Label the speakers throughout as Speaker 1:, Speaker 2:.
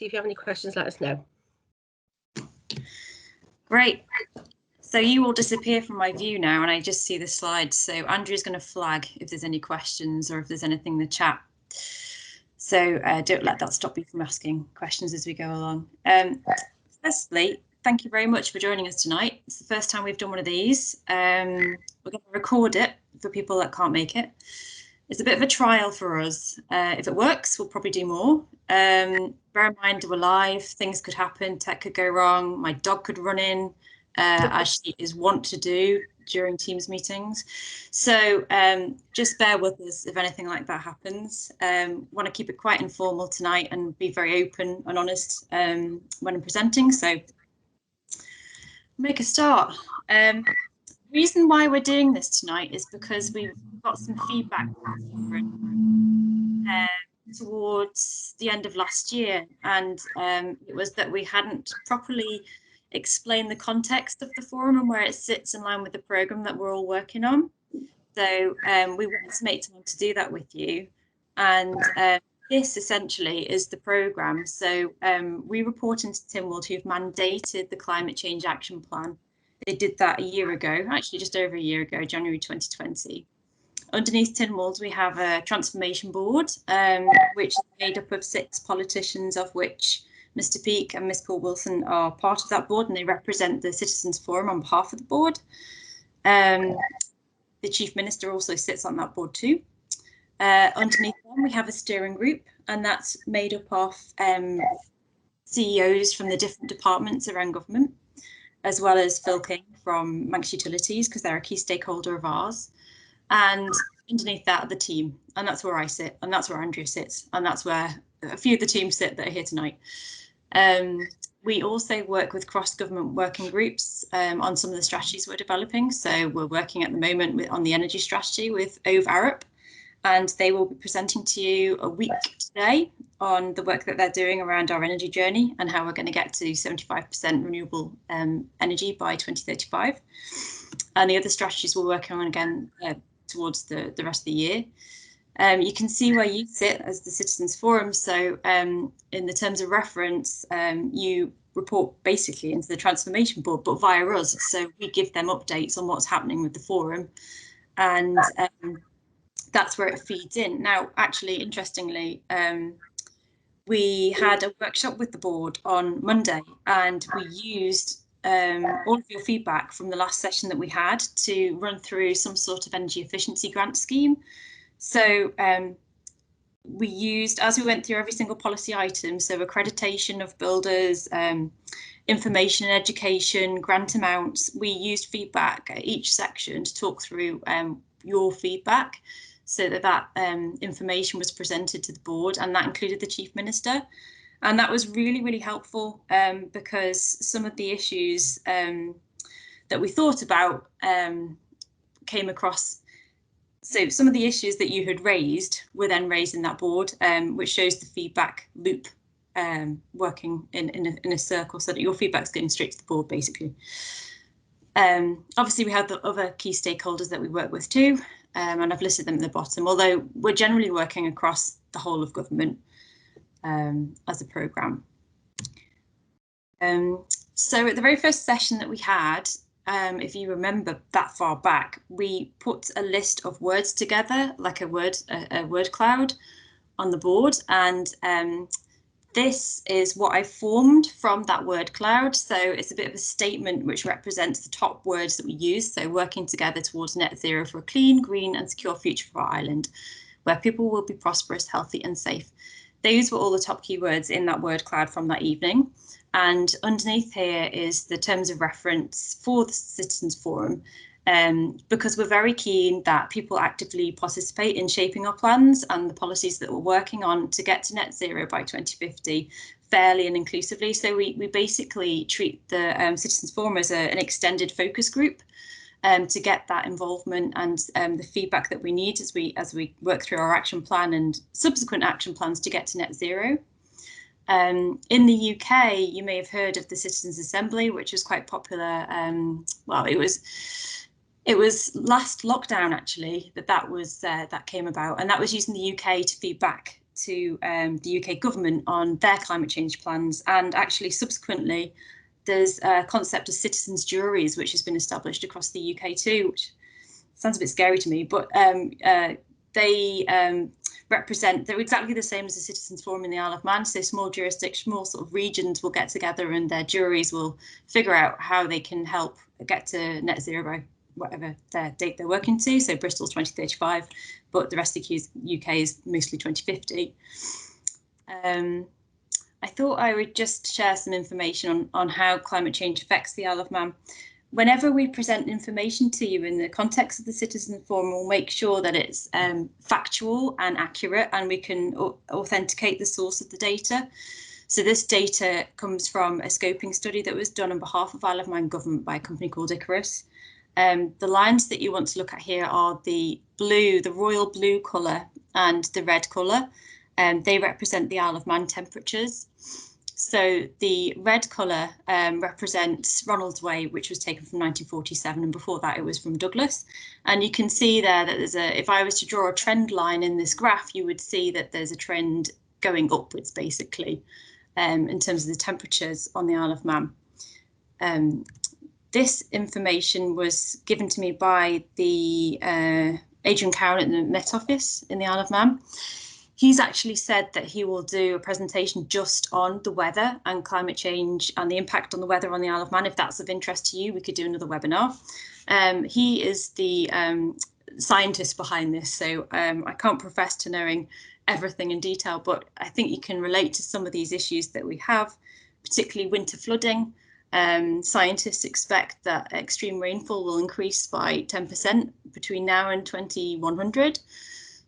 Speaker 1: If you have any questions, let us know.
Speaker 2: Great. So you all disappear from my view now, and I just see the slides. So Andrew's going to flag if there's any questions or if there's anything in the chat. So don't let that stop you from asking questions as we go along. Firstly, thank you very much for joining us tonight. It's the first time we've done one of these. We're going to record it for people that can't make it. It's a bit of a trial for us. If it works, we'll probably do more. Bear in mind, we're live, things could happen, tech could go wrong, my dog could run in, as she is wont to do during Teams meetings. So just bear with us if anything like that happens. Want to keep it quite informal tonight and be very open and honest when I'm presenting. So make a start. The reason why we're doing this tonight is because we've got some feedback towards the end of last year, and it was that we hadn't properly explained the context of the forum and where it sits in line with the programme that we're all working on. So we want to make time to do that with you, and this essentially is the programme. So we report into Tynwald, who've mandated the Climate Change Action Plan. They did that a year ago, actually just over a year ago, January 2020. Underneath Tynwald, we have a transformation board, which is made up of 6 politicians, of which Mr. Peake and Ms. Paul Wilson are part of that board, and they represent the Citizens Forum on behalf of the board. The Chief Minister also sits on that board too. Underneath them, we have a steering group, and that's made up of CEOs from the different departments around government, as well as Phil King from Manx Utilities, because they're a key stakeholder of ours. And underneath that, the team, and that's where I sit, and that's where Andrew sits, and that's where a few of the teams sit that are here tonight. We also work with cross-government working groups on some of the strategies we're developing. So we're working at the moment on the energy strategy with Ove Arup, and they will be presenting to you a week today on the work that they're doing around our energy journey and how we're going to get to 75% renewable energy by 2035. And the other strategies we're working on again towards the rest of the year. You can see where you sit as the Citizens Forum. So in the terms of reference, you report basically into the Transformation Board, but via us. So we give them updates on what's happening with the forum, and that's where it feeds in. Now, actually, interestingly, we had a workshop with the board on Monday, and we used all of your feedback from the last session that we had to run through some sort of energy efficiency grant scheme. So we used, as we went through every single policy item, so accreditation of builders, information and education, grant amounts, we used feedback at each section to talk through your feedback, so that information was presented to the board, and that included the Chief Minister. And that was really, really helpful because some of the issues that we thought about came across. So some of the issues that you had raised were then raised in that board, which shows the feedback loop working in a circle, so that your feedback's going straight to the board, basically. Obviously, we have the other key stakeholders that we work with too, and I've listed them at the bottom, although we're generally working across the whole of government as a programme. So at the very first session that we had, if you remember that far back, we put a list of words together, like a word cloud on the board, and this is what I formed from that word cloud. So it's a bit of a statement which represents the top words that we use. So working together towards net zero for a clean, green and secure future for our island, where people will be prosperous, healthy and safe. Those were all the top keywords in that word cloud from that evening. And underneath here is the terms of reference for the Citizens Forum, because we're very keen that people actively participate in shaping our plans and the policies that we're working on to get to net zero by 2050 fairly and inclusively. So we basically treat the Citizens Forum as an extended focus group to get that involvement and the feedback that we need as we work through our action plan and subsequent action plans to get to net zero. In the UK, you may have heard of the Citizens Assembly, which was quite popular. Well, it was last lockdown actually that came about, and that was using the UK to feedback to the UK government on their climate change plans, and actually subsequently there's a concept of citizens' juries which has been established across the UK too, which sounds a bit scary to me, but they represent, they're exactly the same as the Citizens Forum in the Isle of Man. So small jurisdictions, small sort of regions will get together and their juries will figure out how they can help get to net zero by whatever their date they're working to. So Bristol's 2035, but the rest of the UK is mostly 2050. I thought I would just share some information on how climate change affects the Isle of Man. Whenever we present information to you in the context of the Citizen Forum, we'll make sure that it's factual and accurate, and we can authenticate the source of the data. So this data comes from a scoping study that was done on behalf of Isle of Man government by a company called Icarus. The lines that you want to look at here are the blue, the royal blue colour, and the red colour. They represent the Isle of Man temperatures. So the red colour represents Ronald's Way, which was taken from 1947, and before that it was from Douglas. And you can see there that there's if I was to draw a trend line in this graph, you would see that there's a trend going upwards, basically, in terms of the temperatures on the Isle of Man. This information was given to me by the Adrian Cowan at the Met Office in the Isle of Man. He's actually said that he will do a presentation just on the weather and climate change and the impact on the weather on the Isle of Man. If that's of interest to you, we could do another webinar. He is the scientist behind this, so I can't profess to knowing everything in detail, but I think you can relate to some of these issues that we have, particularly winter flooding. Scientists expect that extreme rainfall will increase by 10% between now and 2100.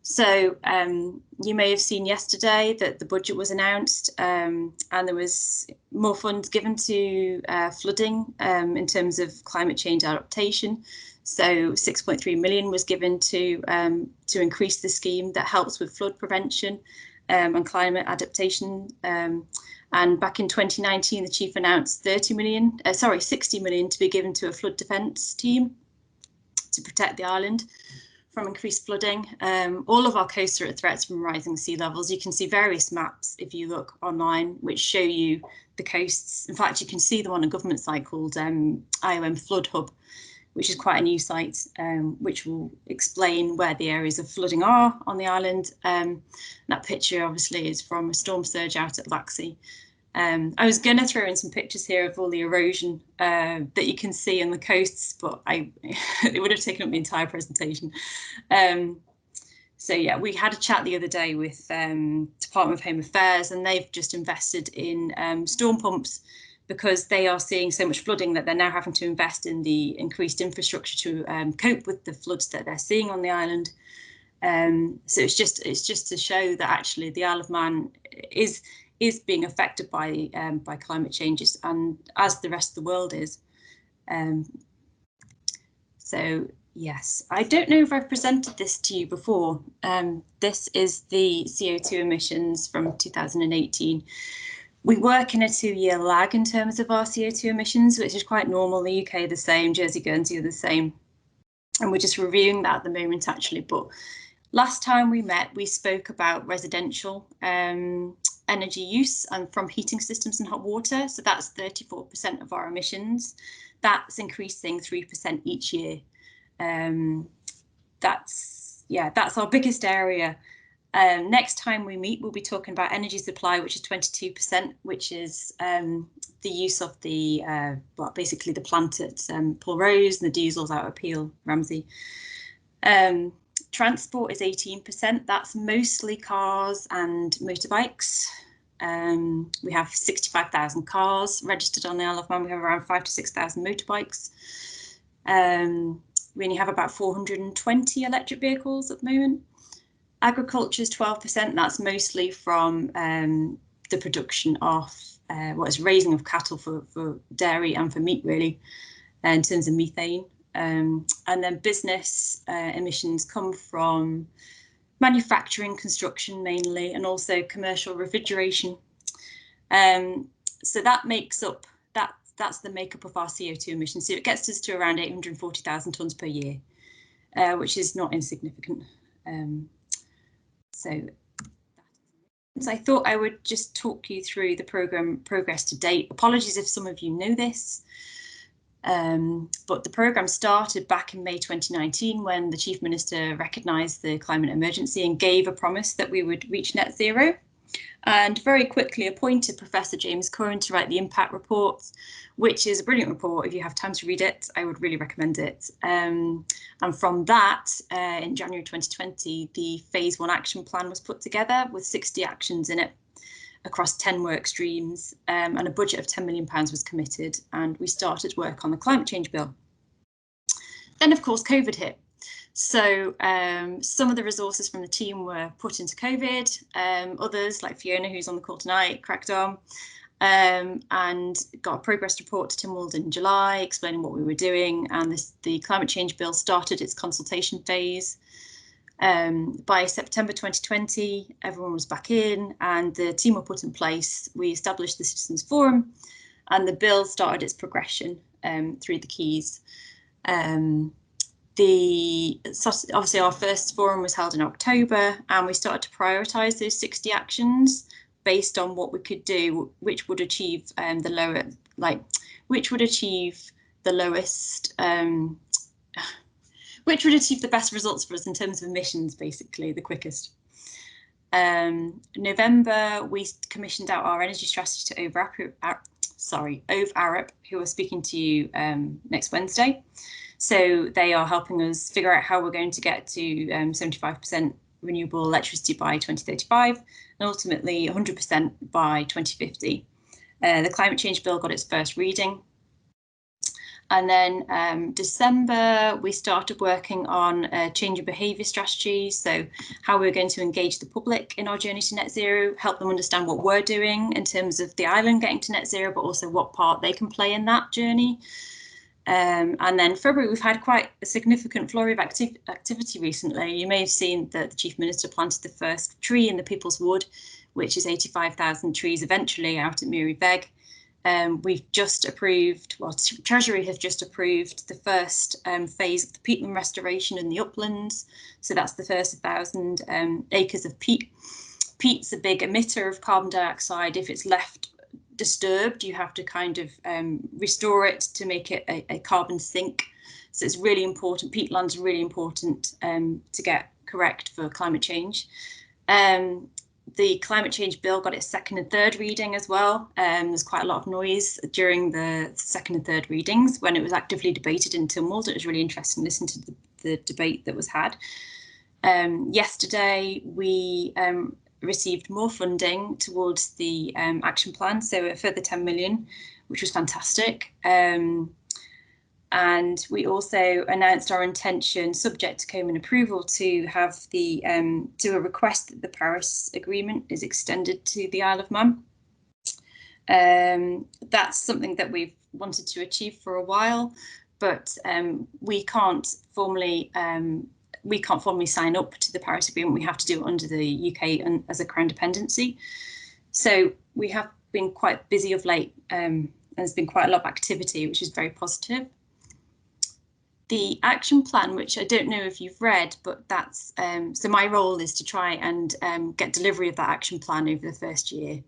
Speaker 2: So you may have seen yesterday that the budget was announced and there was more funds given to flooding in terms of climate change adaptation. So 6.3 million was given to increase the scheme that helps with flood prevention and climate adaptation. And back in 2019, the chief announced 60 million to be given to a flood defence team to protect the island from increased flooding. All of our coasts are at threats from rising sea levels. You can see various maps if you look online which show you the coasts. In fact, you can see them on a government site called IOM Flood Hub, which is quite a new site, which will explain where the areas of flooding are on the island. That picture obviously is from a storm surge out at Laxey. I was going to throw in some pictures here of all the erosion that you can see on the coasts, but it would have taken up the entire presentation. So yeah, we had a chat the other day with Department of Home Affairs, and they've just invested in storm pumps because they are seeing so much flooding that they're now having to invest in the increased infrastructure to cope with the floods that they're seeing on the island. So it's just to show that actually the Isle of Man is being affected by climate changes, and as the rest of the world is. So yes, I don't know if I've presented this to you before. This is the CO2 emissions from 2018. We work in a 2-year lag in terms of our CO2 emissions, which is quite normal. The UK the same, Jersey, Guernsey are the same. And we're just reviewing that at the moment, actually. But last time we met, we spoke about residential energy use and from heating systems and hot water. So that's 34% of our emissions. That's increasing 3% each year. That's our biggest area. Next time we meet, we'll be talking about energy supply, which is 22%, which is the use of the basically the plant at Pulrose and the diesels out at Peel, Ramsey. Transport is 18%. That's mostly cars and motorbikes. We have 65,000 cars registered on the Isle of Man. We have around 5,000 to 6,000 motorbikes. We only have about 420 electric vehicles at the moment. Agriculture is 12%. That's mostly from the production of raising of cattle for dairy and for meat, really, in terms of methane. And then business emissions come from manufacturing, construction mainly, and also commercial refrigeration. So that makes up, that's the makeup of our CO2 emissions. So it gets us to around 840,000 tonnes per year, which is not insignificant. So that is I thought I would just talk you through the programme progress to date. Apologies if some of you know this, but the programme started back in May 2019 when the Chief Minister recognised the climate emergency and gave a promise that we would reach net zero, and very quickly appointed Professor James Curran to write the impact report, which is a brilliant report. If you have time to read it, I would really recommend it. And from that, in January 2020, the phase 1 action plan was put together with 60 actions in it across 10 work streams, and a budget of £10 million was committed, and we started work on the climate change bill. Then, of course, COVID hit. So some of the resources from the team were put into COVID, others like Fiona, who's on the call tonight, cracked on, and got a progress report to Tynwald in July explaining what we were doing, and the climate change bill started its consultation phase. By September 2020, everyone was back in and the team were put in place. We established the Citizens Forum and the bill started its progression through the keys. Obviously our first forum was held in October, and we started to prioritise those 60 actions based on what we could do, which would achieve the best results for us in terms of emissions, basically the quickest. November, we commissioned out our energy strategy to Ove Arup, who are speaking to you next Wednesday. So they are helping us figure out how we're going to get to 75% renewable electricity by 2035 and ultimately 100% by 2050. The climate change bill got its first reading. And then December, we started working on a change in behaviour strategy. So how we're going to engage the public in our journey to net zero, help them understand what we're doing in terms of the island getting to net zero, but also what part they can play in that journey. And then February, we've had quite a significant flurry of activity recently. You may have seen that the Chief Minister planted the first tree in the People's Wood, which is 85,000 trees eventually out at Muiri Beg. We've just approved, well, Treasury have just approved the first phase of the peatland restoration in the uplands. So that's the first 1,000 acres of peat. Peat's a big emitter of carbon dioxide. If it's left disturbed, you have to kind of restore it to make it a carbon sink. So it's really important. Peatlands are really important to get correct for climate change. The climate change bill got its second and third reading as well. There's quite a lot of noise during the second and third readings when it was actively debated in Tynwald. It was really interesting to listen to the debate that was had. Yesterday, we received more funding towards the action plan, so a further 10 million, which was fantastic. And we also announced our intention, subject to Coman approval, to have the to a request that the Paris Agreement is extended to the Isle of Man. That's something that we've wanted to achieve for a while, but we can't formally sign up to the Paris Agreement. We have to do it under the UK as a Crown dependency. So we have been quite busy of late, and there's been quite a lot of activity, which is very positive. The action plan, which I don't know if you've read, but that's so my role is to try and get delivery of that action plan over the first year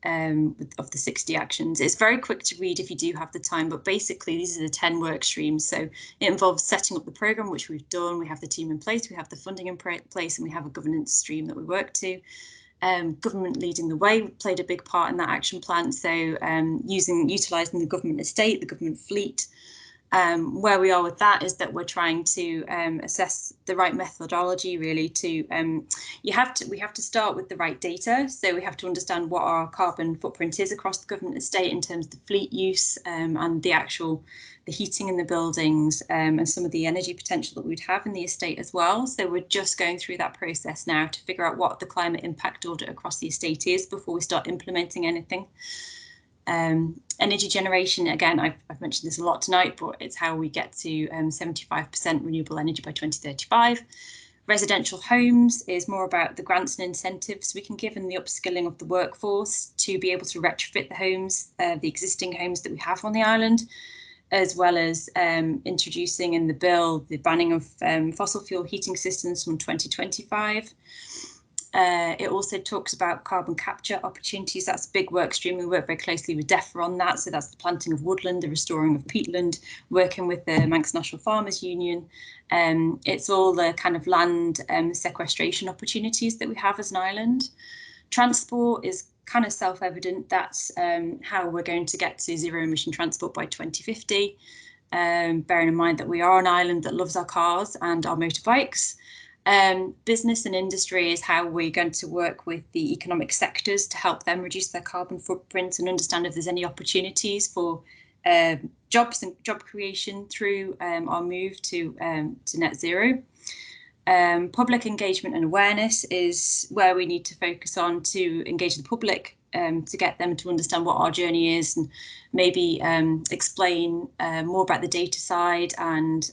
Speaker 2: of the 60 actions. It's very quick to read if you do have the time, but basically these are the 10 work streams. So it involves setting up the programme, which we've done. We have the team in place, we have the funding in place, and we have a governance stream that we work to. Government leading the way played a big part in that action plan. So utilising the government estate, the government fleet. Where we are with that is that we're trying to assess the right methodology, really. We have to start with the right data. So we have to understand what our carbon footprint is across the government estate in terms of the fleet use and the heating in the buildings and some of the energy potential that we'd have in the estate as well. So we're just going through that process now to figure out what the climate impact audit across the estate is before we start implementing anything. Energy generation, again, I've mentioned this a lot tonight, but it's how we get to 75% renewable energy by 2035. Residential homes is more about the grants and incentives we can give and the upskilling of the workforce to be able to retrofit the homes, the existing homes that we have on the island, as well as introducing in the bill the banning of fossil fuel heating systems from 2025. It also talks about carbon capture opportunities. That's a big work stream. We work very closely with DEFRA on that. So that's the planting of woodland, the restoring of peatland, working with the Manx National Farmers Union. It's all the kind of land sequestration opportunities that we have as an island. Transport is kind of self-evident. That's how we're going to get to zero emission transport by 2050. Bearing in mind that we are an island that loves our cars and our motorbikes. Business and industry is how we're going to work with the economic sectors to help them reduce their carbon footprint and understand if there's any opportunities for jobs and job creation through our move to net zero. Public engagement and awareness is where we need to focus on to engage the public, to get them to understand what our journey is and maybe explain more about the data side. And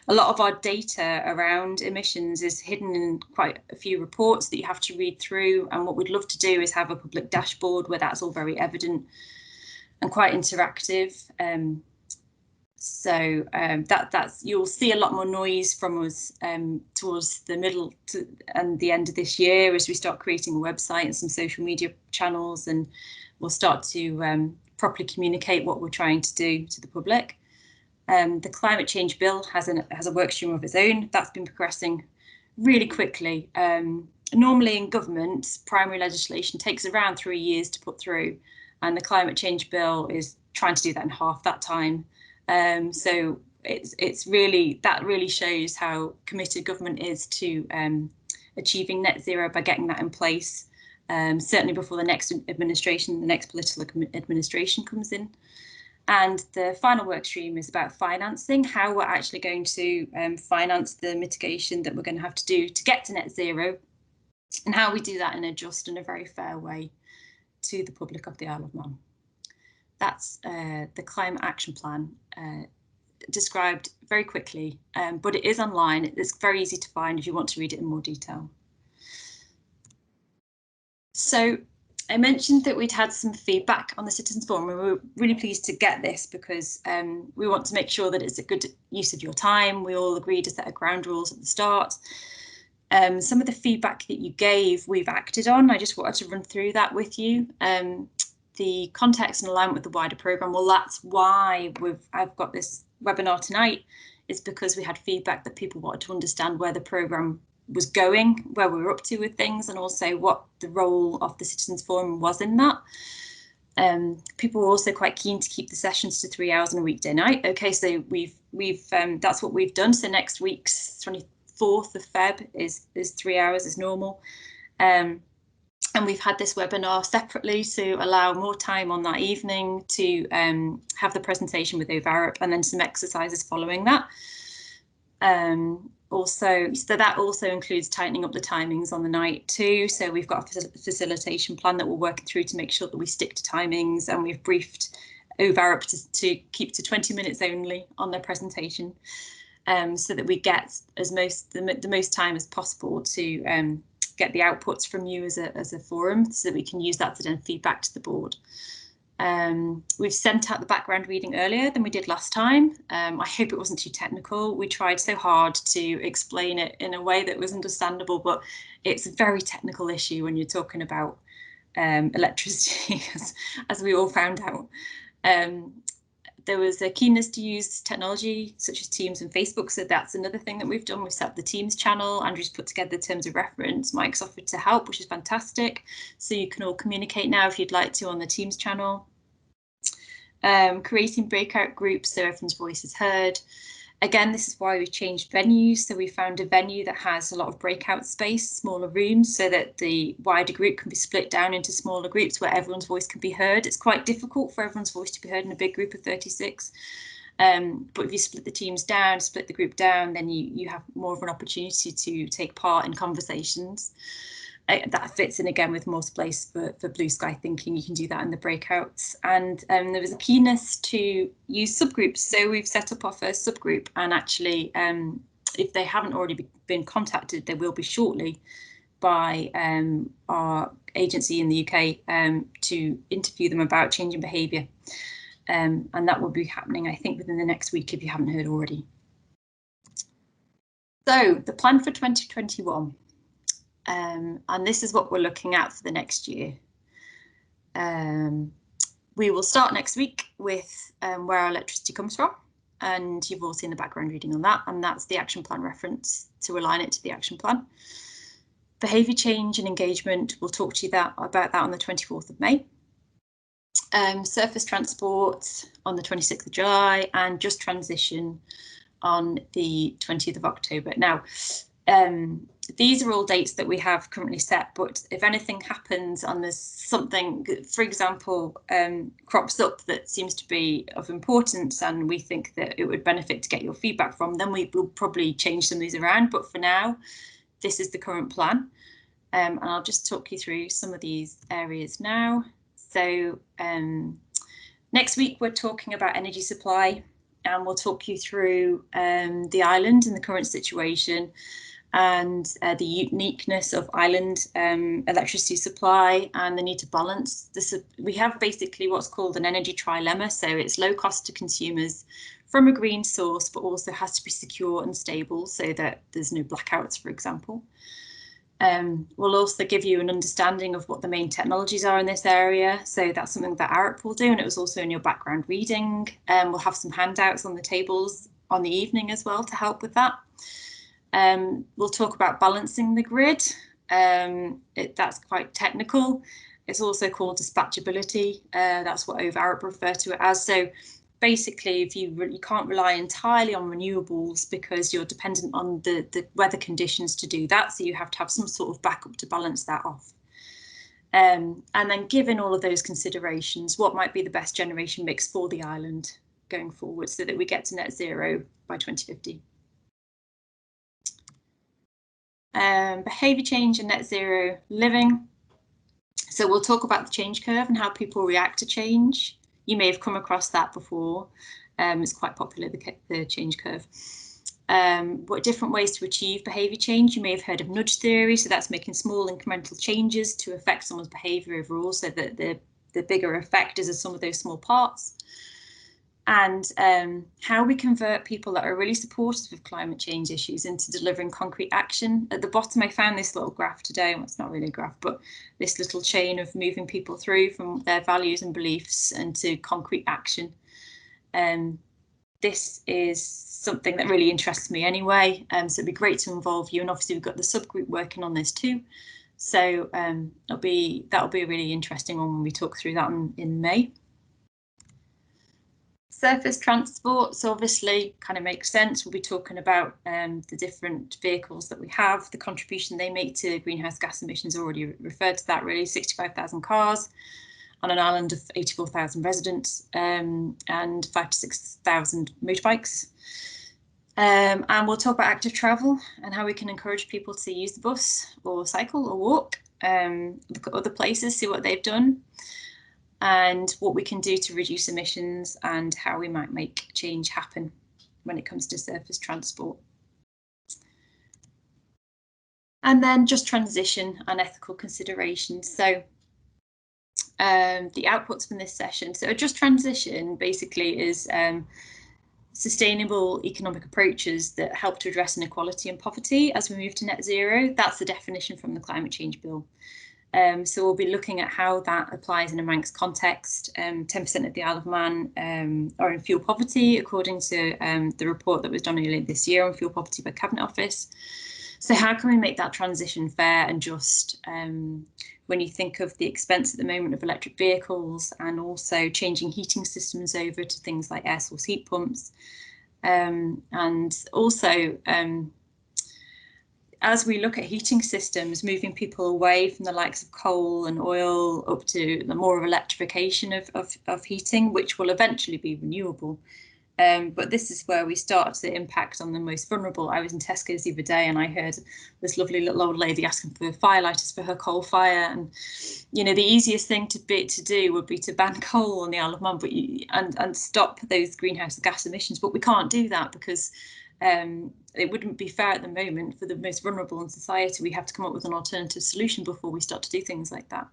Speaker 2: a lot of our data around emissions is hidden in quite a few reports that you have to read through. And what we'd love to do is have a public dashboard where that's all very evident and quite interactive. So that's you'll see a lot more noise from us towards the middle and the end of this year as we start creating a website and some social media channels, and we'll start to properly communicate what we're trying to do to the public. The climate change bill has a work stream of its own that's been progressing really quickly. Normally in government, primary legislation takes around 3 years to put through, and the climate change bill is trying to do that in half that time. So it's really, that really shows how committed government is to achieving net zero by getting that in place, certainly before the next administration, the next political administration comes in. And the final work stream is about financing, how we're actually going to finance the mitigation that we're going to have to do to get to net zero, and how we do that in a just and a very fair way to the public of the Isle of Man. That's the Climate Action Plan, described very quickly, but it is online. It's very easy to find if you want to read it in more detail. So I mentioned that we'd had some feedback on the Citizens Forum. We were really pleased to get this because we want to make sure that it's a good use of your time. We all agreed a set of ground rules at the start. Some of the feedback that you gave, we've acted on. I just wanted to run through that with you. The context and alignment with the wider programme, well, that's why I've got this webinar tonight, is because we had feedback that people wanted to understand where the programme was going, where we were up to with things, and also what the role of the Citizens Forum was in that. People were also quite keen to keep the sessions to 3 hours on a weekday night. Okay, so we've that's what we've done. So next week's 24th of Feb is 3 hours as normal. And we've had this webinar separately to allow more time on that evening to have the presentation with OVARP and then some exercises following that. So that also includes tightening up the timings on the night too. So we've got a facilitation plan that we're working through to make sure that we stick to timings, and we've briefed OVARP to keep to 20 minutes only on their presentation, so that we get the most time as possible to get the outputs from you as a forum, so that we can use that to then feed back to the board. We've sent out the background reading earlier than we did last time. I hope it wasn't too technical. We tried so hard to explain it in a way that was understandable, but it's a very technical issue when you're talking about electricity, as we all found out. There was a keenness to use technology such as Teams and Facebook, so that's another thing that we've done. We've set up the Teams channel. Andrew's put together the terms of reference. Mike's offered to help, which is fantastic. So you can all communicate now if you'd like to on the Teams channel. Creating breakout groups so everyone's voice is heard. Again, this is why we've changed venues. So we found a venue that has a lot of breakout space, smaller rooms, so that the wider group can be split down into smaller groups where everyone's voice can be heard. It's quite difficult for everyone's voice to be heard in a big group of 36. But if you split the teams down, split the group down, then you have more of an opportunity to take part in conversations. That fits in again with more space for blue sky thinking. You can do that in the breakouts. And there was a keenness to use subgroups. So we've set up our first subgroup, and actually, if they haven't already been contacted, they will be shortly by our agency in the UK to interview them about changing behaviour. And that will be happening, I think, within the next week, if you haven't heard already. So the plan for 2021. And this is what we're looking at for the next year. We will start next week with where our electricity comes from, and you've all seen the background reading on that, and that's the action plan reference to align it to the action plan. Behaviour change and engagement, we'll talk to you about that on the 24th of May. Surface transport on the 26th of July, and just transition on the 20th of October. Now, these are all dates that we have currently set, but if anything happens and there's something, for example, crops up that seems to be of importance and we think that it would benefit to get your feedback from, then we will probably change some of these around. But for now, this is the current plan. And I'll just talk you through some of these areas now. So next week, we're talking about energy supply, and we'll talk you through the island and the current situation, and the uniqueness of island electricity supply and the need to balance this. We have basically what's called an energy trilemma. So it's low cost to consumers from a green source, but also has to be secure and stable so that there's no blackouts, for example. We'll also give you an understanding of what the main technologies are in this area. So that's something that Arup will do, and it was also in your background reading. We'll have some handouts on the tables on the evening as well to help with that. We'll talk about balancing the grid. That's quite technical. It's also called dispatchability. That's what Arup refer to it as. So basically, if you can't rely entirely on renewables because you're dependent on the weather conditions to do that. So you have to have some sort of backup to balance that off. And then given all of those considerations, what might be the best generation mix for the island going forward so that we get to net zero by 2050. Behaviour change and net zero living. So we'll talk about the change curve and how people react to change. You may have come across that before. It's quite popular, the change curve. What different ways to achieve behaviour change? You may have heard of nudge theory. So that's making small incremental changes to affect someone's behaviour overall, so that the bigger effect is of some of those small parts. And how we convert people that are really supportive of climate change issues into delivering concrete action. At the bottom, I found this little graph today. Well, it's not really a graph, but this little chain of moving people through from their values and beliefs into concrete action. This is something that really interests me anyway. So it'd be great to involve you. And obviously, we've got the subgroup working on this too. So that'll be a really interesting one when we talk through that in May. Surface transport, so obviously kind of makes sense. We'll be talking about the different vehicles that we have, the contribution they make to greenhouse gas emissions. Already referred to that, really. 65,000 cars on an island of 84,000 residents, and 5,000 to 6,000 motorbikes. And we'll talk about active travel and how we can encourage people to use the bus or cycle or walk, look at other places, see what they've done, and what we can do to reduce emissions and how we might make change happen when it comes to surface transport. And then just transition and ethical considerations. So the outputs from this session. So a just transition basically is sustainable economic approaches that help to address inequality and poverty as we move to net zero. That's the definition from the Climate Change Bill. So we'll be looking at how that applies in a Manx context. 10% of the Isle of Man are in fuel poverty, according to the report that was done earlier this year on fuel poverty by Cabinet Office. So how can we make that transition fair and just when you think of the expense at the moment of electric vehicles and also changing heating systems over to things like air source heat pumps, and also as we look at heating systems, moving people away from the likes of coal and oil up to the more of electrification of heating, which will eventually be renewable. But this is where we start to impact on the most vulnerable. I was in Tesco's the other day and I heard this lovely little old lady asking for firelighters for her coal fire. And, you know, the easiest thing to do would be to ban coal on the Isle of Man and stop those greenhouse gas emissions. But we can't do that because it wouldn't be fair at the moment for the most vulnerable in society. We have to come up with an alternative solution before we start to do things like that.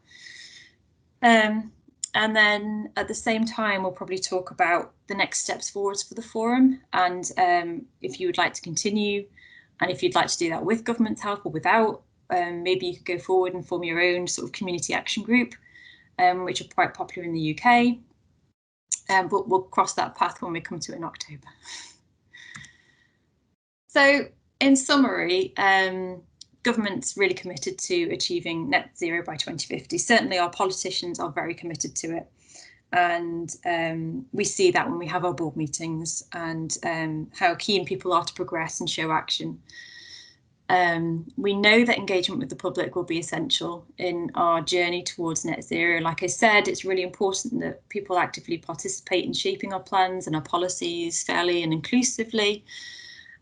Speaker 2: And then at the same time, we'll probably talk about the next steps forwards for the forum, and if you would like to continue, and if you'd like to do that with government's help or without, maybe you could go forward and form your own sort of community action group, which are quite popular in the UK. But we'll cross that path when we come to it in October. So in summary, government's really committed to achieving net zero by 2050. Certainly our politicians are very committed to it. And we see that when we have our board meetings and how keen people are to progress and show action. We know that engagement with the public will be essential in our journey towards net zero. Like I said, it's really important that people actively participate in shaping our plans and our policies fairly and inclusively.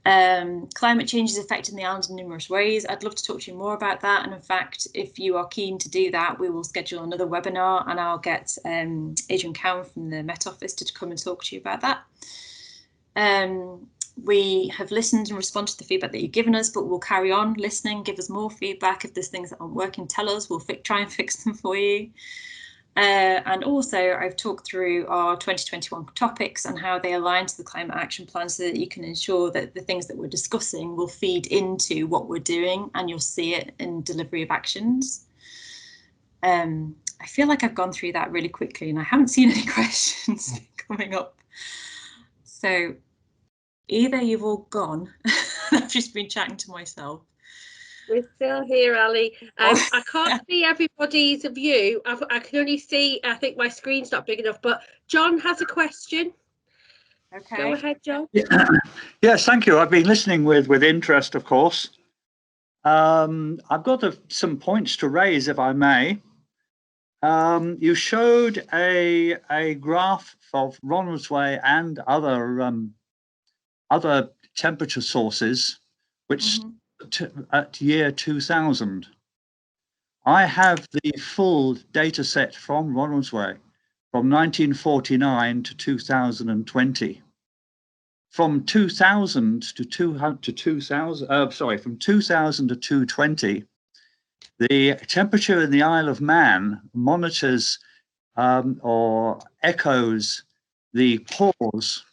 Speaker 2: Climate change is affecting the island in numerous ways. I'd love to talk to you more about that. And in fact, if you are keen to do that, we will schedule another webinar and I'll get Adrian Cowan from the Met Office to come and talk to you about that. We have listened and responded to the feedback that you've given us, but we'll carry on listening, give us more feedback. If there's things that aren't working, tell us, we'll try and fix them for you. And also I've talked through our 2021 topics and how they align to the climate action plan so that you can ensure that the things that we're discussing will feed into what we're doing and you'll see it in delivery of actions. I feel like I've gone through that really quickly and I haven't seen any questions coming up. So either you've all gone, I've just been chatting to myself.
Speaker 1: We're still here, Ali. I can't see everybody's view. I can only see, I think my screen's not big enough, but John has a question.
Speaker 2: Okay.
Speaker 1: Go ahead, John.
Speaker 3: Yes, thank you. I've been listening with interest, of course. I've got some points to raise, if I may. You showed a graph of Ronaldsway and other temperature sources, which at year 2000. I have the full data set from Ronaldsway from 1949 to 2020. From 2000 to 220, the temperature in the Isle of Man monitors or echoes the pause,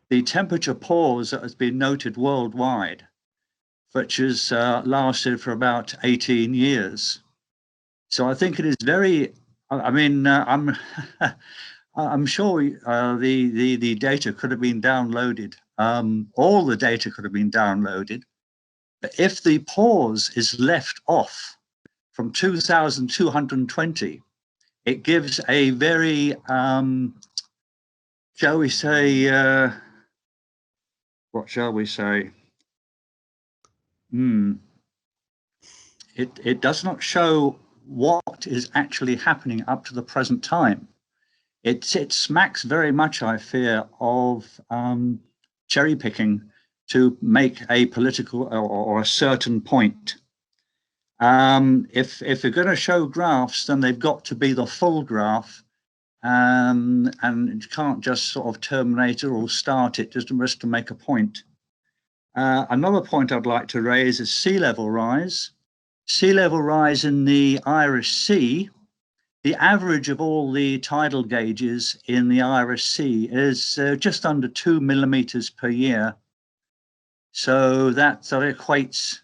Speaker 3: the temperature pause that has been noted worldwide, which has lasted for about 18 years. So I think it is very, I mean, I'm sure the data could have been downloaded. All the data could have been downloaded. But if the pause is left off from 2220, it gives a very, shall we say, what shall we say? It does not show what is actually happening up to the present time. It smacks very much, I fear, of cherry picking to make a political or a certain point. If they're going to show graphs, then they've got to be the full graph, and you can't just sort of terminate it or start it just to make a point. Another point I'd like to raise is sea level rise. Sea level rise in the Irish Sea. The average of all the tidal gauges in the Irish Sea is just under 2 millimeters per year. So that equates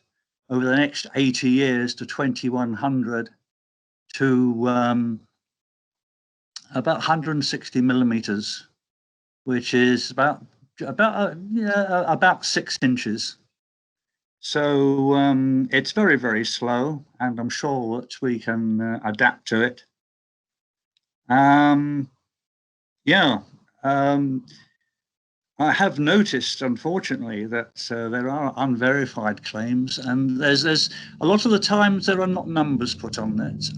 Speaker 3: over the next 80 years to 2100 to about 160 millimeters, which is about 6 inches. So it's very, very slow, and I'm sure that we can adapt to it. I have noticed, unfortunately, that there are unverified claims, and there's a lot of the times there are not numbers put on it.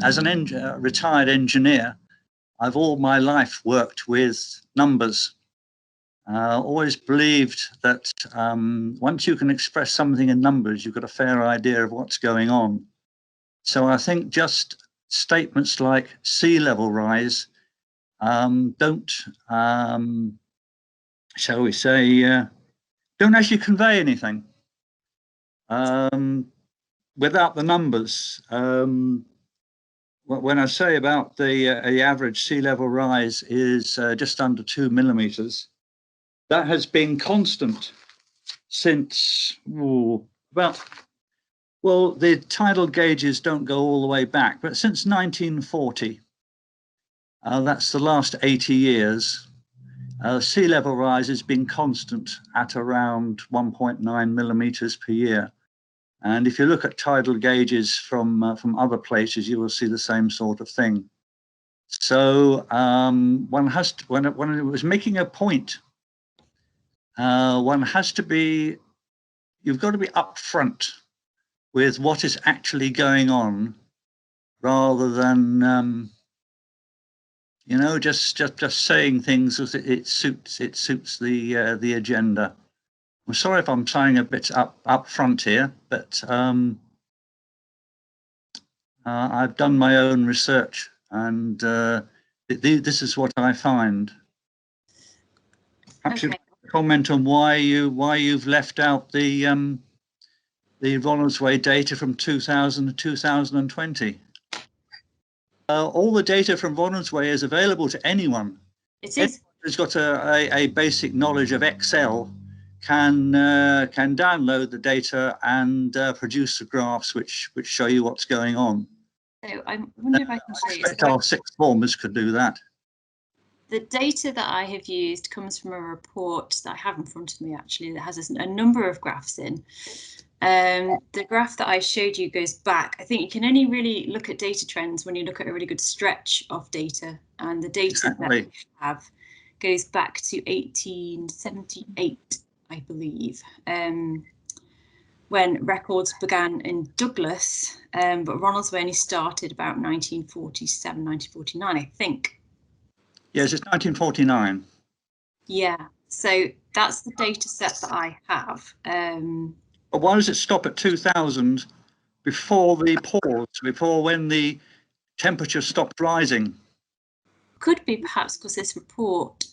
Speaker 3: As a retired engineer, I've all my life worked with numbers. Always believed that once you can express something in numbers, you've got a fair idea of what's going on. So I think just statements like sea level rise don't, shall we say, don't actually convey anything without the numbers. When I say about the average sea level rise is just under 2 millimeters, that has been constant since about Well, the tidal gauges don't go all the way back, but since 1940, that's the last 80 years, sea level rise has been constant at around 1.9 millimeters per year. And if you look at tidal gauges from other places, you will see the same sort of thing. So one has to, when it was making a point, one has to be, you've got to be upfront with what is actually going on, rather than you know, just saying things as it suits the agenda. I'm sorry if I'm saying a bit up front here, but I've done my own research, and this is what I find. Perhaps you can comment on why you've left out the Ronaldsway data from 2000 to 2020. All the data from Ronaldsway is available to anyone.
Speaker 2: It is.
Speaker 3: Anyone who's got a basic knowledge of Excel can download the data and produce the graphs which show you what's going on.
Speaker 2: So I wonder if I can show you.
Speaker 3: I expect our sixth formers could do that.
Speaker 2: The data that I have used comes from a report that I have in front of me, actually, that has a number of graphs in. The graph that I showed you goes back. I think you can only really look at data trends when you look at a really good stretch of data, and the data that we have goes back to 1878, I believe, when records began in Douglas, but Ronaldsway only started about 1947, 1949, I think.
Speaker 3: Yes, it's 1949.
Speaker 2: Yeah, so that's the data set that I have.
Speaker 3: But why does it stop at 2000 before the pause, before when the temperature stopped rising?
Speaker 2: Could be perhaps because this report,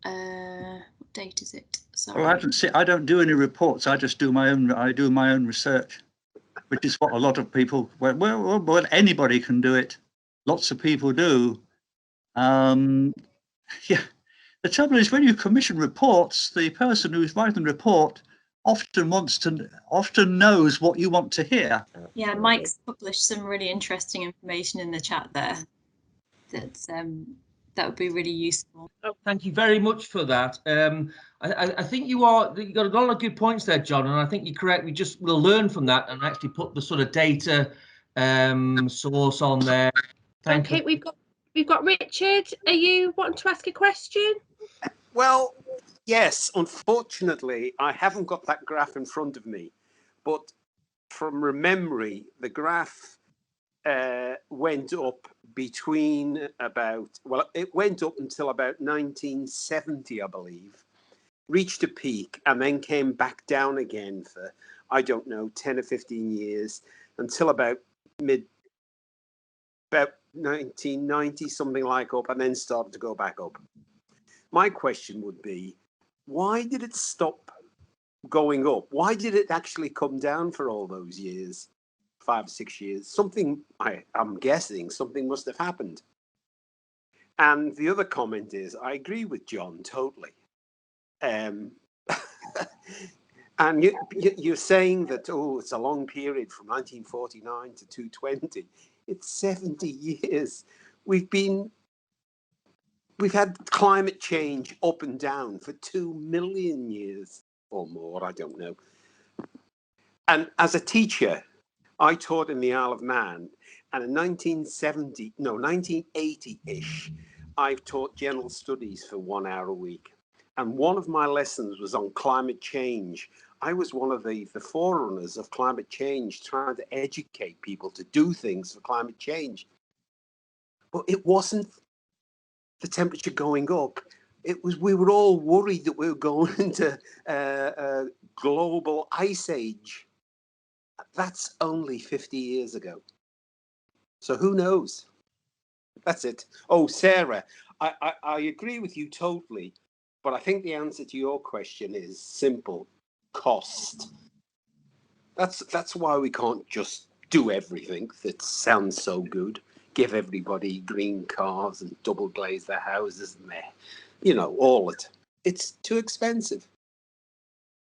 Speaker 2: what date is it? Sorry.
Speaker 3: Well, I don't do any reports. I just do my own. I do my own research, which is what a lot of people. Well, anybody can do it. Lots of people do. Yeah. The trouble is, when you commission reports, the person who's writing the report often knows what you want to hear.
Speaker 2: Yeah, Mike's published some really interesting information in the chat there. That would be really useful.
Speaker 4: Oh, thank you very much for that. I think you got a lot of good points there, John, and I think you're correct. We'll learn from that and actually put the sort of data source on there. Thank you.
Speaker 1: We've got Richard. Are you wanting to ask a question?
Speaker 5: Well, yes. Unfortunately, I haven't got that graph in front of me, but from memory, the graph went up between it went up until about 1970, I believe, reached a peak and then came back down again for, I don't know, 10 or 15 years until about 1990, something like up, and then started to go back up. My question would be, why did it stop going up? Why did it actually come down for all those years? 5 or 6 years, something, I'm guessing something must have happened. And the other comment is, I agree with John totally. And you're saying that, oh, it's a long period from 1949 to 220. It's 70 years. We've had climate change up and down for 2 million years or more, I don't know. And as a teacher, I taught in the Isle of Man, and in 1980-ish, I taught general studies for 1 hour a week. And one of my lessons was on climate change. I was one of the forerunners of climate change, trying to educate people to do things for climate change. But it wasn't the temperature going up. It was, we were all worried that we were going into a global ice age. That's only 50 years ago. So who knows? That's it. Oh, Sarah, I agree with you totally, but I think the answer to your question is simple: cost. That's why we can't just do everything that sounds so good. Give everybody green cars and double glaze their houses and all it. It's too expensive.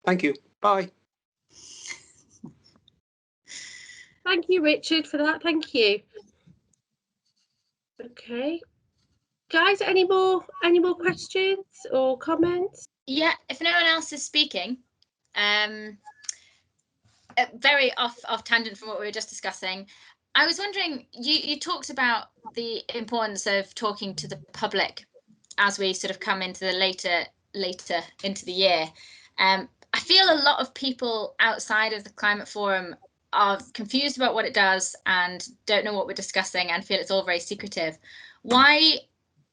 Speaker 5: Thank you. Bye.
Speaker 1: Thank you, Richard, for that. Thank you. Okay. Guys, any more questions or comments?
Speaker 6: Yeah, if no one else is speaking, very off tangent from what we were just discussing. I was wondering, you talked about the importance of talking to the public as we sort of come into the later into the year. I feel a lot of people outside of the Climate Forum are confused about what it does and don't know what we're discussing and feel it's all very secretive. Why?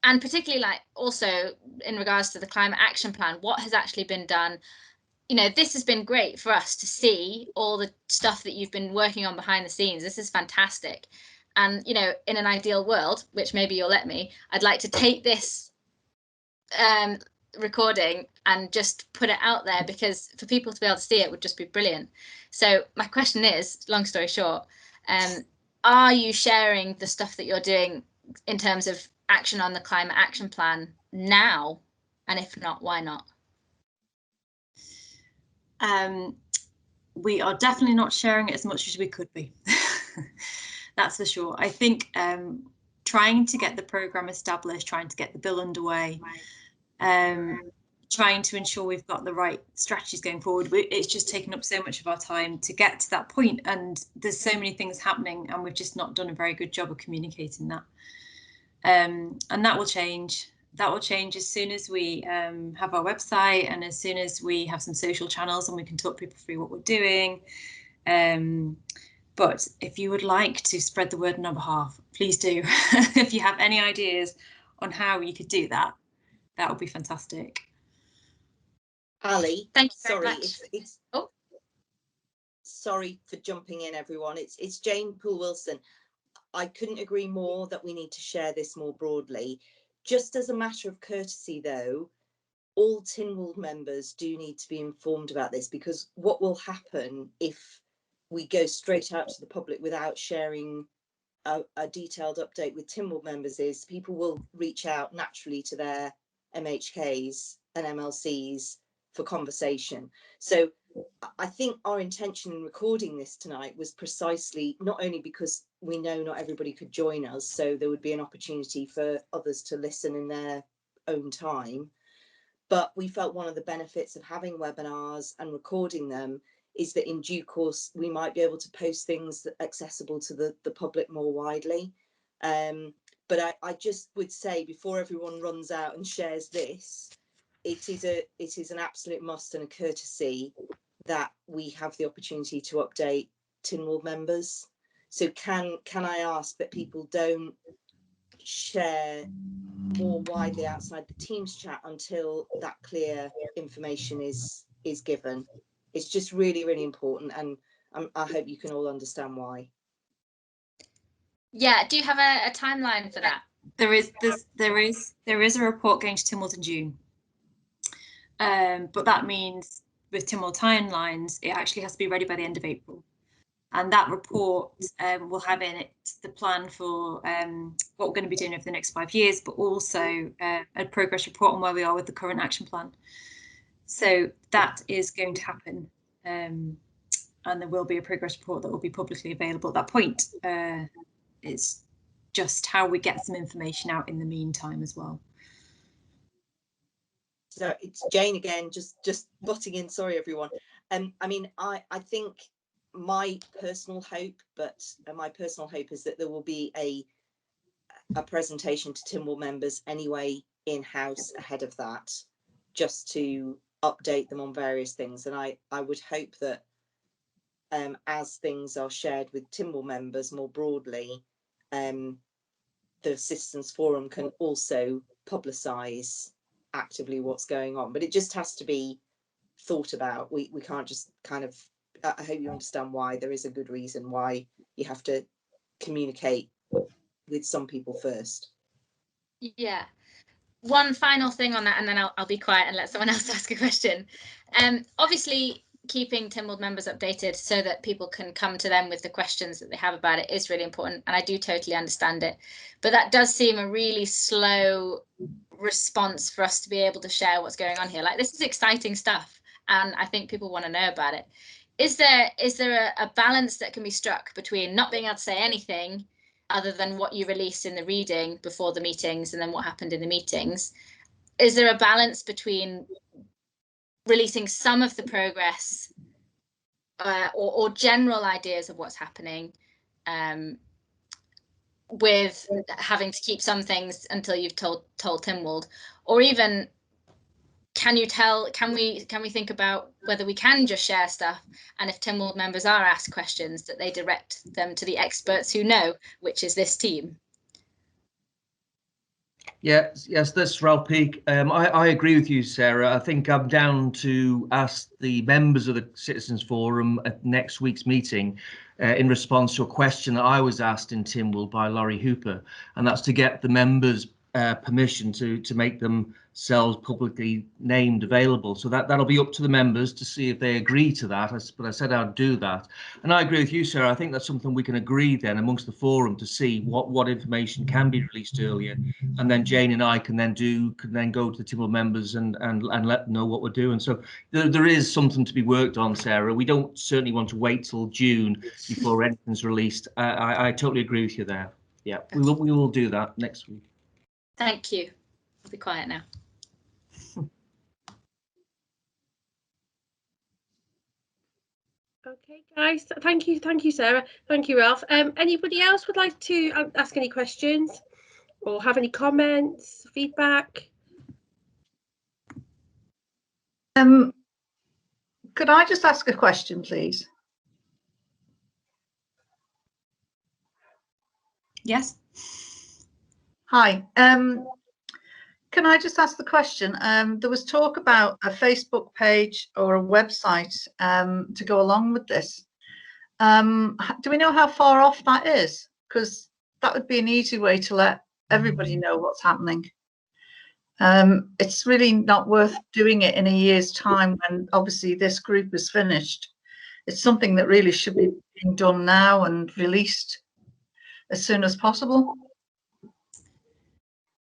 Speaker 6: And particularly, like, also in regards to the Climate Action Plan, what has actually been done? You know, this has been great for us to see all the stuff that you've been working on behind the scenes. This is fantastic. And, you know, in an ideal world, which maybe you'll let me, I'd like to take this recording and just put it out there, because for people to be able to see it would just be brilliant. So my question is, long story short, are you sharing the stuff that you're doing in terms of action on the Climate Action Plan now? And if not, why not?
Speaker 2: We are definitely not sharing it as much as we could be. That's for sure. I think trying to get the programme established, trying to get the bill underway, trying to ensure we've got the right strategies going forward, it's just taken up so much of our time to get to that point, and there's so many things happening and we've just not done a very good job of communicating that. And that will change. That will change as soon as we have our website and as soon as we have some social channels and we can talk people through what we're doing. But if you would like to spread the word on our behalf, please do. If you have any ideas on how you could do that, that would be fantastic.
Speaker 7: Ali,
Speaker 6: thank you very
Speaker 7: sorry,
Speaker 6: much.
Speaker 7: it's
Speaker 6: oh,
Speaker 7: sorry for jumping in, everyone. It's Jane Poole Wilson. I couldn't agree more that we need to share this more broadly. Just as a matter of courtesy, though, all Tynwald members do need to be informed about this, because what will happen if we go straight out to the public without sharing a detailed update with Tynwald members is people will reach out naturally to their MHKs and MLCs for conversation. So I think our intention in recording this tonight was precisely not only because we know not everybody could join us, so there would be an opportunity for others to listen in their own time, but we felt one of the benefits of having webinars and recording them is that in due course we might be able to post things that are accessible to the public more widely. But I just would say, before everyone runs out and shares this, it is an absolute must and a courtesy that we have the opportunity to update Tynwald members. So can I ask that people don't share more widely outside the Teams chat until that clear information is given? It's just really, really important, and I hope you can all understand why.
Speaker 6: Yeah, do you have a timeline for that?
Speaker 2: There is a report going to Tynwald in June, but that means with Tynwald timelines, it actually has to be ready by the end of April. And that report will have in it the plan for what we're going to be doing over the next 5 years, but also a progress report on where we are with the current action plan. So that is going to happen, and there will be a progress report that will be publicly available at that point. It's just how we get some information out in the meantime as well.
Speaker 7: So it's Jane again, just butting in. Sorry, everyone. I mean, I think my personal hope, is that there will be a presentation to Tynwald members anyway in-house ahead of that, just to update them on various things. And I would hope that as things are shared with Tynwald members more broadly, the Citizens Forum can also publicise actively what's going on. But it just has to be thought about. We can't just kind of, I hope you understand why there is a good reason why you have to communicate with some people first.
Speaker 6: Yeah. One final thing on that, and then I'll be quiet and let someone else ask a question. Obviously, keeping Tynwald members updated so that people can come to them with the questions that they have about it is really important, and I do totally understand it. But that does seem a really slow response for us to be able to share what's going on here. Like, this is exciting stuff, and I think people want to know about it. is there a balance that can be struck between not being able to say anything other than what you released in the reading before the meetings and then what happened in the meetings? Is there a balance between releasing some of the progress or general ideas of what's happening, with having to keep some things until you've told Tynwald, or even can we think about whether we can just share stuff, and if Tynwald members are asked questions, that they direct them to the experts who know, which is this team?
Speaker 4: Yes, this is Ralph Peake. I agree with you, Sarah. I think I'm down to ask the members of the Citizens Forum at next week's meeting in response to a question that I was asked in Tynwald by Laurie Hooper, and that's to get the members' permission to make themselves publicly named available. So that'll be up to the members to see if they agree to that. But I said I'd do that, and I agree with you, Sarah. I think that's something we can agree then amongst the forum to see what information can be released earlier, and then Jane and I can then go to the Tynwald members and let them know what we're doing. So there is something to be worked on, Sarah. We don't certainly want to wait till June before anything's released. I totally agree with you there. Yeah, we will do that next week.
Speaker 6: Thank you. I'll be quiet now.
Speaker 1: Okay, guys. Thank you, Sarah. Thank you, Ralph. Anybody else would like to ask any questions or have any comments, feedback?
Speaker 8: Could I just ask a question, please?
Speaker 2: Yes.
Speaker 8: Hi. Can I just ask the question? There was talk about a Facebook page or a website to go along with this. Do we know how far off that is? Because that would be an easy way to let everybody know what's happening. It's really not worth doing it in a year's time when obviously this group is finished. It's something that really should be being done now and released as soon as possible.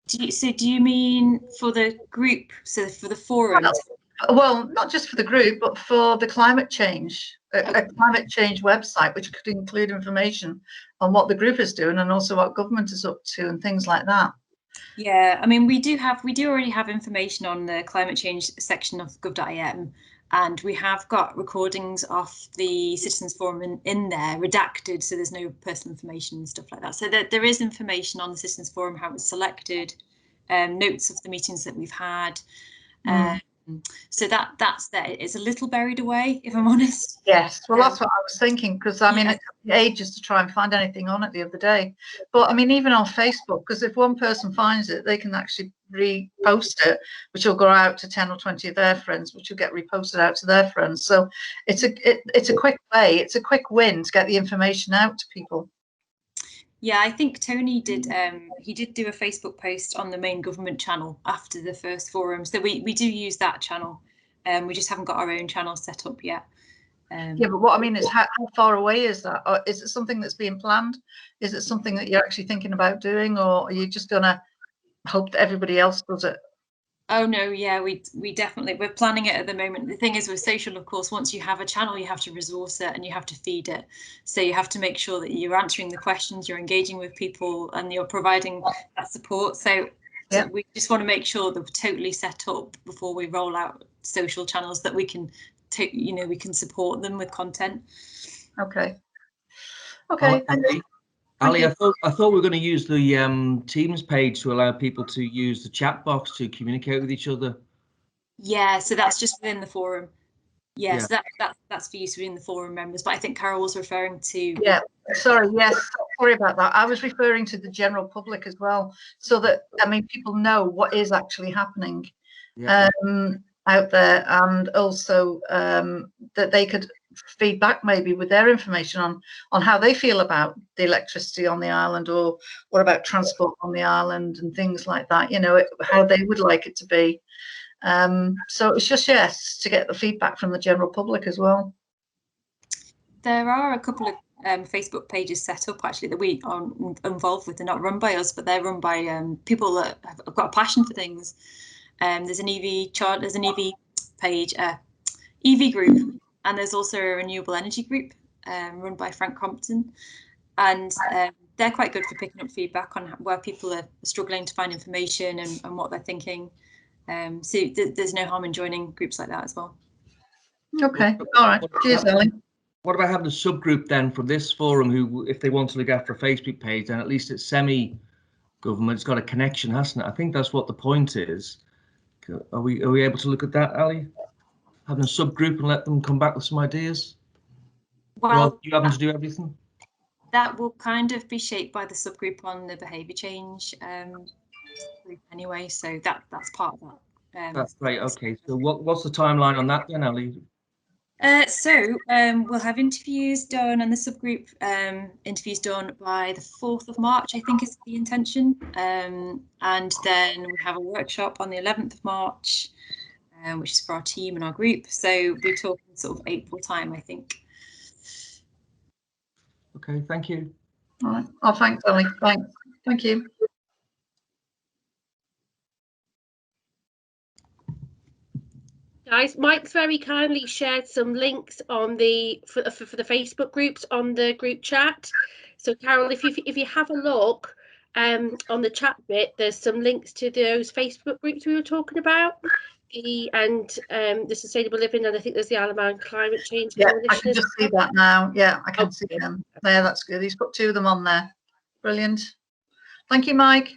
Speaker 2: Do you mean for the group, so for the forum?
Speaker 8: Well, not just for the group, but for the climate change, a climate change website, which could include information on what the group is doing and also what government is up to and things like that.
Speaker 2: Yeah, I mean, we do already have information on the climate change section of gov.im, and we have got recordings of the Citizens Forum in there, redacted, so there's no personal information and stuff like that. So there is information on the Citizens Forum, how it's selected, notes of the meetings that we've had. So that's there. It's a little buried away, if I'm honest.
Speaker 8: Yes, well, that's what I was thinking, because I mean, it took me ages to try and find anything on it the other day. But I mean, even on Facebook, because if one person finds it, they can actually repost it, which will go out to 10 or 20 of their friends, which will get reposted out to their friends. So it's a quick way, it's a quick win to get the information out to people.
Speaker 2: Yeah, I think Tony did. He did do a Facebook post on the main government channel after the first forum. So we do use that channel. We just haven't got our own channel set up yet.
Speaker 8: Yeah, but what I mean is how far away is that? Or is it something that's being planned? Is it something that you're actually thinking about doing, or are you just gonna hope that everybody else does it?
Speaker 2: Oh no, yeah, we're planning it at the moment. The thing is with social, of course, once you have a channel, you have to resource it and you have to feed it. So you have to make sure that you're answering the questions, you're engaging with people, and you're providing that support. So we just want to make sure that we're totally set up before we roll out social channels, that we can we can support them with content.
Speaker 8: Okay.
Speaker 4: Ali, I thought we were going to use the Teams page to allow people to use the chat box to communicate with each other.
Speaker 2: Yeah, so that's just within the forum. Yeah, so that's for use within the forum members. But I think Carol was referring to.
Speaker 8: Yeah, sorry. Yes, sorry about that. I was referring to the general public as well, so that people know what is actually happening out there, and also that they could feedback maybe with their information on how they feel about the electricity on the island, or what about transport on the island and things like that, how they would like it to be. So it's just to get the feedback from the general public as well.
Speaker 2: There are a couple of Facebook pages set up actually that we are involved with. They're not run by us, but they're run by people that have got a passion for things. There's an EV chart, there's an EV page, EV group, and there's also a renewable energy group run by Frank Compton, and they're quite good for picking up feedback on where people are struggling to find information and what they're thinking. So there's no harm in joining groups like that as well.
Speaker 8: Okay, all right. Cheers, Ellie.
Speaker 4: What about having a subgroup then from this forum who, if they want to look after a Facebook page, then at least it's semi-government, it's got a connection, hasn't it? I think that's what the point is. Are we able to look at that, Ali? Having a subgroup and let them come back with some ideas?
Speaker 2: Well,
Speaker 4: you having to do everything?
Speaker 2: That will kind of be shaped by the subgroup on the behaviour change group anyway, so that's part of that.
Speaker 4: That's great. Okay, so what's the timeline on that then, Ali?
Speaker 2: We'll have interviews done and the subgroup interviews done by the 4th of March, I think is the intention. And then we have a workshop on the 11th of March, which is for our team and our group. So we're talking sort of April time, I think.
Speaker 4: Okay, thank you.
Speaker 8: All right. Oh, thanks, Ellie. Thanks. Thank you.
Speaker 1: Guys, Mike's very kindly shared some links on the for the Facebook groups on the group chat. So Carol, if you have a look on the chat bit, there's some links to those Facebook groups we were talking about. The Sustainable Living, and I think there's the Isle of Man Climate Change Coalition.
Speaker 8: I can just see that now. Yeah, I can see them. There, that's good. He's put 2 of them on there. Brilliant. Thank you, Mike.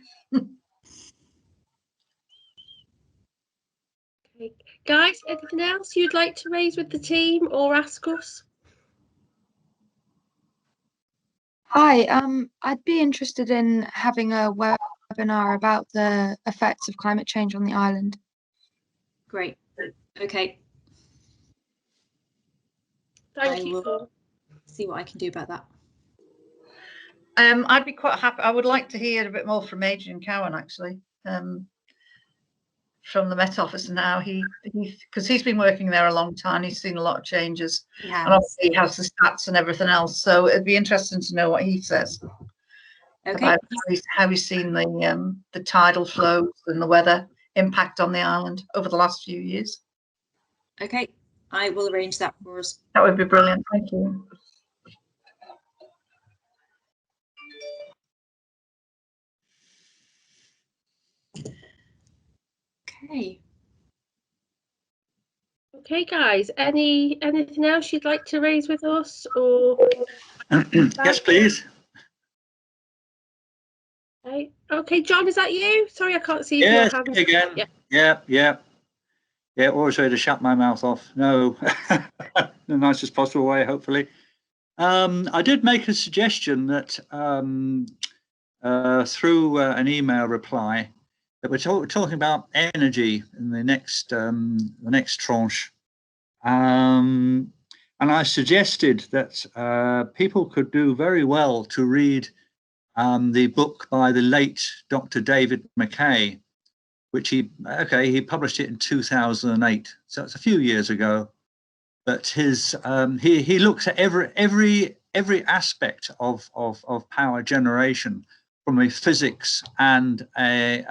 Speaker 1: Okay. Guys, anything else you'd like to raise with the team or ask us?
Speaker 9: Hi, I'd be interested in having a webinar about the effects of climate change on the island.
Speaker 2: Great. Okay.
Speaker 1: Thank you.
Speaker 2: I will see what I can do about that.
Speaker 8: I'd be quite happy. I would like to hear a bit more from Adrian Cowan, actually, from the Met Office now. Because he's been working there a long time. He's seen a lot of changes, and obviously he has the stats and everything else. So it'd be interesting to know what he says about how he's seen the tidal flows and the weather impact on the island over the last few years.
Speaker 2: Okay, I will arrange that for us.
Speaker 8: That would be brilliant. Thank you.
Speaker 2: Okay.
Speaker 1: Okay, guys. Anything else you'd like to raise with us, or?
Speaker 3: Yes, please.
Speaker 1: Okay, John, is that you? Sorry, I can't see
Speaker 3: Yes,
Speaker 1: your hand.
Speaker 3: again. Yeah. Always ready to shut my mouth off. No, the nicest possible way, hopefully. I did make a suggestion that through an email reply, that we're talking about energy in the next tranche, and I suggested that people could do very well to read the book by the late Dr. David McKay, which he published it in 2008, so it's a few years ago. But his he looks at every aspect of power generation from a physics and an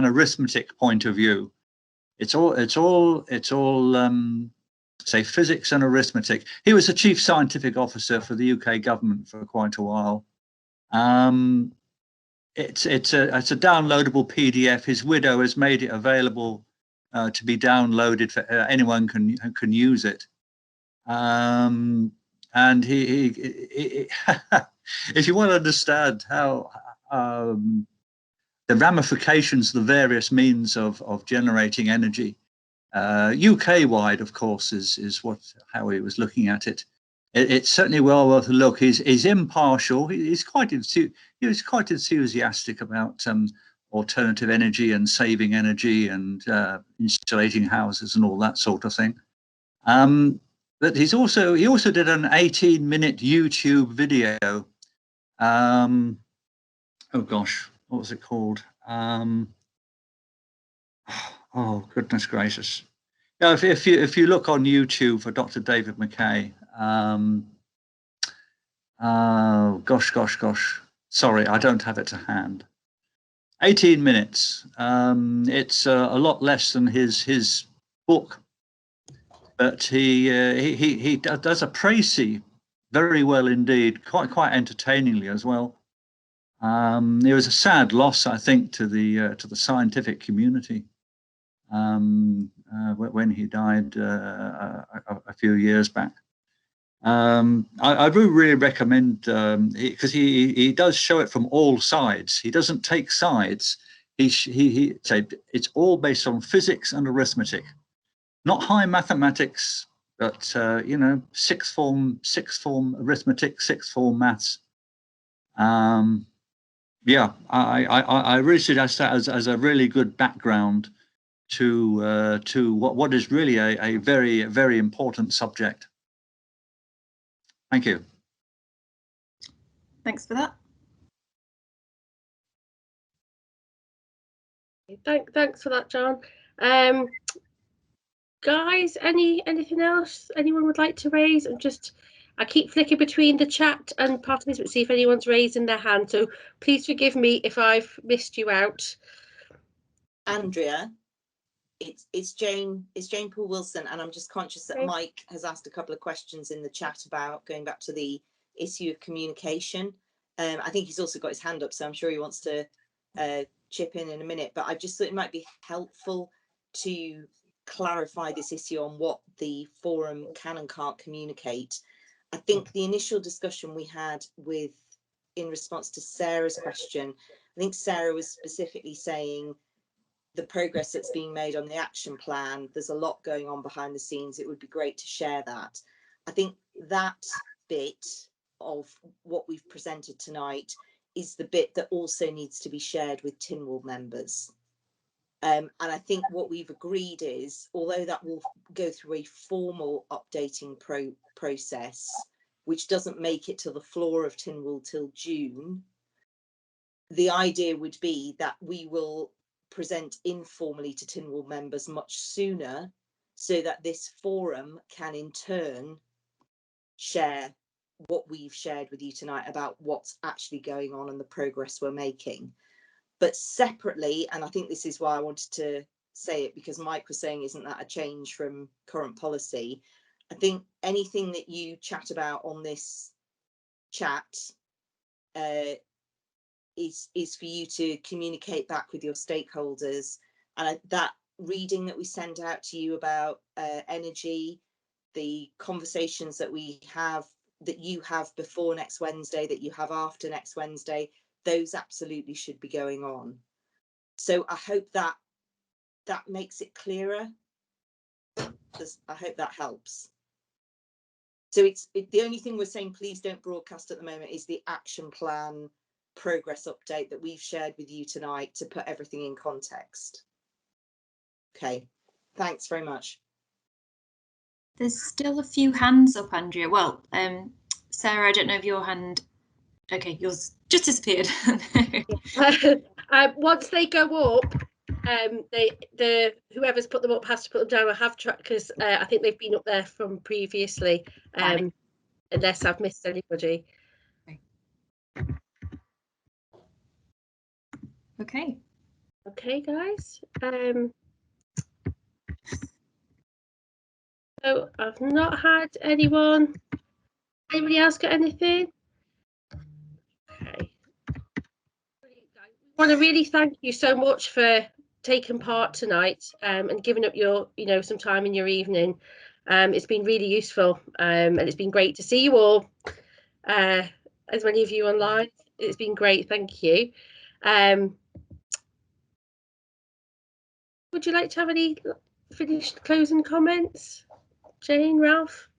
Speaker 3: arithmetic point of view. It's all say physics and arithmetic. He was the chief scientific officer for the UK government for quite a while. It's a downloadable PDF. His widow has made it available to be downloaded for anyone can use it. And he if you want to understand how the ramifications, the various means of generating energy, UK wide, of course, is how he was looking at it. It's certainly well worth a look. He's impartial. He was quite enthusiastic about alternative energy and saving energy and insulating houses and all that sort of thing. But he also did an 18-minute YouTube video. Oh gosh, what was it called? Oh goodness gracious! Now, if you look on YouTube for Dr. David McKay, oh gosh, sorry, I don't have it to hand. 18 minutes. It's a lot less than his book. but he does a précis very well indeed, quite entertainingly as well. It was a sad loss, I think, to the scientific community when he died a few years back. I would really recommend, because he does show it from all sides. He doesn't take sides. He said it's all based on physics and arithmetic, not high mathematics, but you know, sixth form arithmetic, sixth form maths. Yeah, I really suggest that as a really good background to what is really a very important subject. Thank you.
Speaker 2: Thanks for that.
Speaker 1: Thanks for that, John. Guys, anything else anyone would like to raise? And just, I keep flicking between the chat and participants, see if anyone's raising their hand. So please forgive me if I've missed you out.
Speaker 7: Andrea, it's Jane Poole Wilson, and I'm just conscious that Mike has asked a couple of questions in the chat about going back to the issue of communication. I think he's also got his hand up, so I'm sure he wants to chip in a minute, but I just thought it might be helpful to clarify this issue on what the forum can and can't communicate. I think the initial discussion we had in response to Sarah's question, I think Sarah was specifically saying the progress that's being made on the action plan, there's a lot going on behind the scenes, it would be great to share that. I think that bit of what we've presented tonight is the bit that also needs to be shared with Tynwald members. And I think what we've agreed is, although that will go through a formal updating process, which doesn't make it to the floor of Tynwald till June, the idea would be that we will present informally to Tynwald members much sooner, so that this forum can in turn share what we've shared with you tonight about what's actually going on and the progress we're making. But separately, and I think this is why I wanted to say it, because Mike was saying, isn't that a change from current policy? I think anything that you chat about on this chat is for you to communicate back with your stakeholders. And that reading that we send out to you about energy, the conversations that we have, that you have before next Wednesday, that you have after next Wednesday, those absolutely should be going on. So I hope that makes it clearer. I hope that helps. So the only thing we're saying, please don't broadcast at the moment, is the action plan progress update that we've shared with you tonight to put everything in context. Okay, thanks very much.
Speaker 2: There's still a few hands up, Andrea. Well, Sarah, I don't know if your hand. Okay, yours just disappeared.
Speaker 1: Once they go up, whoever's put them up has to put them down. I have tracked, because I think they've been up there from previously, unless I've missed anybody.
Speaker 2: Okay.
Speaker 1: Okay, guys. So I've not had anyone. Anybody else got anything? Okay. I want to really thank you so much for taking part tonight and giving up your, some time in your evening. It's been really useful, and it's been great to see you all, as many of you online. It's been great, thank you. Would you like to have any finished closing comments, Jane, Ralph?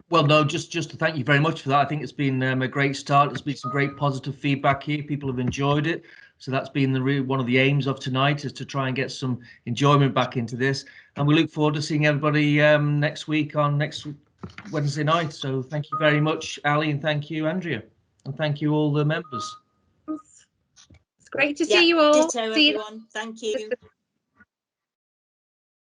Speaker 4: Well, no, just to thank you very much for that. I think it's been a great start. There's been some great positive feedback here. People have enjoyed it. So that's been one of the aims of tonight, is to try and get some enjoyment back into this. And we look forward to seeing everybody next week on next Wednesday night. So thank you very much, Ali, and thank you, Andrea. And thank you all the members.
Speaker 1: It's great to see you all.
Speaker 7: Ditto, everyone. Thank you.